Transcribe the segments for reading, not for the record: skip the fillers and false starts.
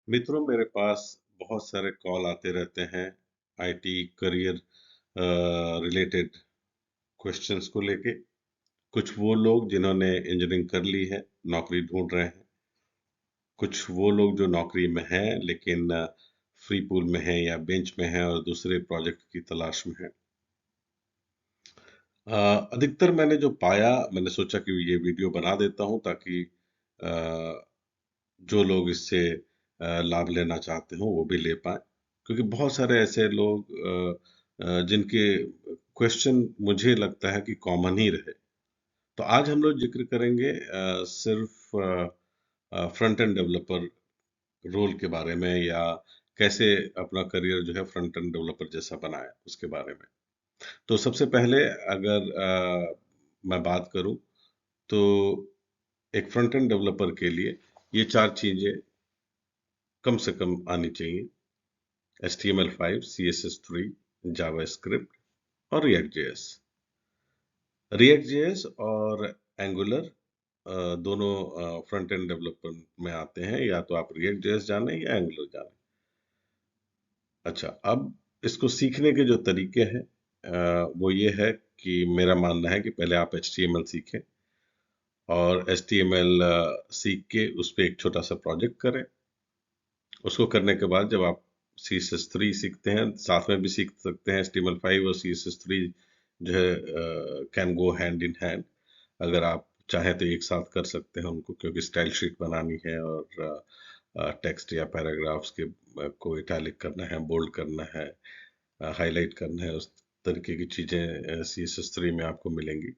मित्रों, मेरे पास बहुत सारे कॉल आते रहते हैं आईटी करियर रिलेटेड क्वेश्चंस को लेके। कुछ वो लोग जिन्होंने इंजीनियरिंग कर ली है, नौकरी ढूंढ रहे हैं। कुछ वो लोग जो नौकरी में हैं लेकिन फ्री पूल में हैं या बेंच में हैं और दूसरे प्रोजेक्ट की तलाश में हैं। अधिकतर मैंने जो पाया, मैंने सोचा कि ये वीडियो बना देता हूं ताकि अ, जो लोग इससे लाभ लेना चाहते हो वो भी ले पाए, क्योंकि बहुत सारे ऐसे लोग जिनके क्वेश्चन मुझे लगता है कि कॉमन ही रहे। तो आज हम लोग जिक्र करेंगे सिर्फ फ्रंट एंड डेवलपर रोल के बारे में, या कैसे अपना करियर जो है फ्रंट एंड डेवलपर जैसा बनाए उसके बारे में। तो सबसे पहले अगर मैं बात करूं तो एक फ्रंट एंड डेवलपर के लिए ये चार चीजें कम से कम आनी चाहिए: HTML5, CSS3, जावास्क्रिप्ट और React.js। React.js और Angular दोनों फ्रंट एंड डेवलपमेंट में आते हैं। या तो आप React.js जाने या Angular जाने। अच्छा, अब इसको सीखने के जो तरीके हैं वो ये है कि मेरा मानना है कि पहले आप HTML सीखें, और HTML सीख के उस पर एक छोटा सा प्रोजेक्ट करें। उसको करने के बाद जब आप CSS3 सीखते हैं, साथ में भी सीख सकते हैं HTML5 और CSS3 जो है can go hand in hand. अगर आप चाहें तो एक साथ कर सकते हैं उनको, क्योंकि स्टाइल शीट बनानी है और टेक्स्ट या पैराग्राफ्स के को इटैलिक करना है, बोल्ड करना है, हाईलाइट करना है, उस तरीके की चीजें CSS3 में आपको मिलेंगी।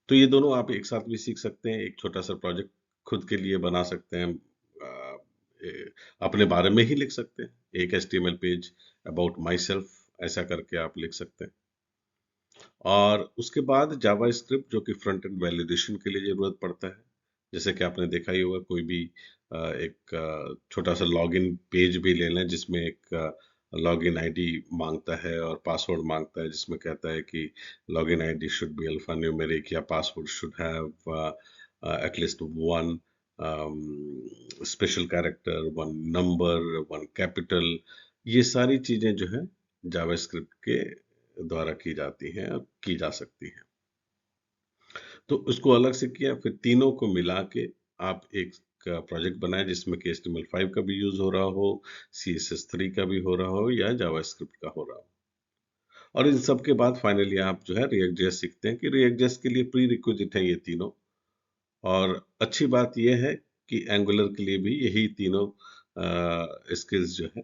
तो ये दोनों आप एक साथ भी सीख सकते हैं। एक छोटा सा प्रोजेक्ट खुद के लिए बना सकते हैं, अपने बारे में ही लिख सकते हैं। एक HTML page about my self ऐसा करके आप लिख सकते हैं। और उसके बाद जावा स्क्रिप्ट, जो कि फ्रंट एंड वैलिडेशन के लिए जरूरत पड़ता है। जैसे कि आपने देखा ही होगा, कोई भी एक छोटा सा लॉगिन पेज भी ले लें जिसमें एक लॉगिन आईडी मांगता है और पासवर्ड मांगता है, जिसमें कहता है कि login ID should be alpha numeric, या password should have at least one special character, one number, one capital. ये सारी चीजें जो है जावास्क्रिप्ट के द्वारा की जाती हैं और की जा सकती हैं। तो उसको अलग से किया, फिर तीनों को मिला के आप एक प्रोजेक्ट बनाए जिसमें कि HTML5 का भी यूज हो रहा हो, CSS3 का भी हो रहा हो, या जावास्क्रिप्ट का हो रहा हो। और इन सब के बाद फाइनली आप जो है React.js सीखते हैं कि React.js के लिए प्री रिक्विजिट है ये तीनों। और अच्छी बात यह है कि एंगुलर के लिए भी यही तीनों स्किल्स जो है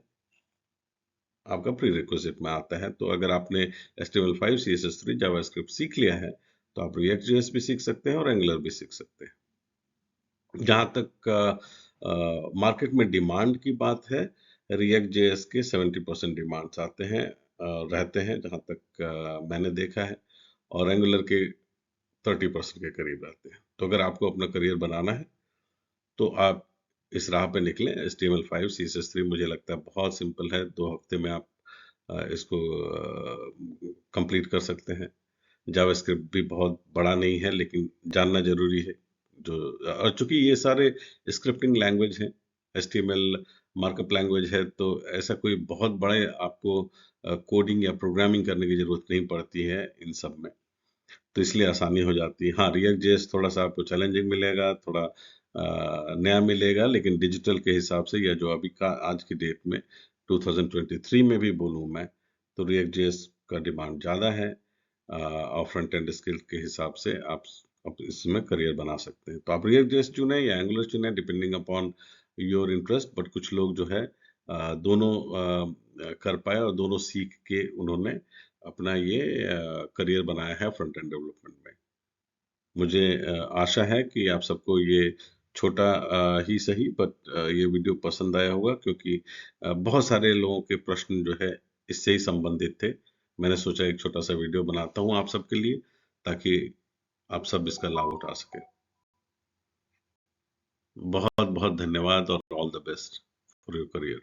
आपका प्री रिक्विजिट में आता है। तो अगर आपने HTML5, CSS3, जावास्क्रिप्ट सीख लिया है, तो आप React.js भी सीख सकते हैं और एंगुलर भी सीख सकते हैं। जहाँ तक मार्केट में डिमांड की बात है, React.js के 70% डिमांड्स आते हैं, रहते हैं, जहाँ तक मैंने देखा है। और एंगुलर के 30% के करीब रहते हैं। तो अगर आपको अपना करियर बनाना है तो आप इस राह पे निकलें। HTML5, CSS3 मुझे लगता है बहुत सिंपल है, 2 हफ्ते में आप इसको कंप्लीट कर सकते हैं। जावास्क्रिप्ट भी बहुत बड़ा नहीं है, लेकिन जानना जरूरी है। जो और चूंकि ये सारे स्क्रिप्टिंग लैंग्वेज हैं, HTML मार्कअप लैंग्वेज है, तो ऐसा कोई बहुत बड़े आपको कोडिंग या प्रोग्रामिंग करने की जरूरत नहीं पड़ती है इन सब में। तो इसलिए आसानी हो जाती है। हाँ, React.js थोड़ा सा आपको चैलेंजिंग मिलेगा, थोड़ा नया मिलेगा, लेकिन डिजिटल के हिसाब से, या जो अभी का आज की डेट में 2023 में भी बोलूँ मैं, तो React.js का डिमांड ज़्यादा है। और फ्रंट एंड स्किल के हिसाब से आप इसमें करियर बना सकते हैं। तो आप React.js चुने या Angular चुने, depending upon your interest. But कुछ लोग जो है दोनों कर पाए और दोनों सीख के उन्होंने अपना ये करियर बनाया है फ्रंट एंड डेवलपमेंट में। मुझे आशा है कि आप सबको ये छोटा ही सही बट ये वीडियो पसंद आया होगा, क्योंकि बहुत सारे लोगों के प्रश्न जो है इससे ही संबंधित थे। मैंने सोचा एक छोटा सा वीडियो बनाता हूँ आप सबके लिए, ताकि आप सब इसका लाभ उठा सके। बहुत बहुत धन्यवाद और all the best for your career.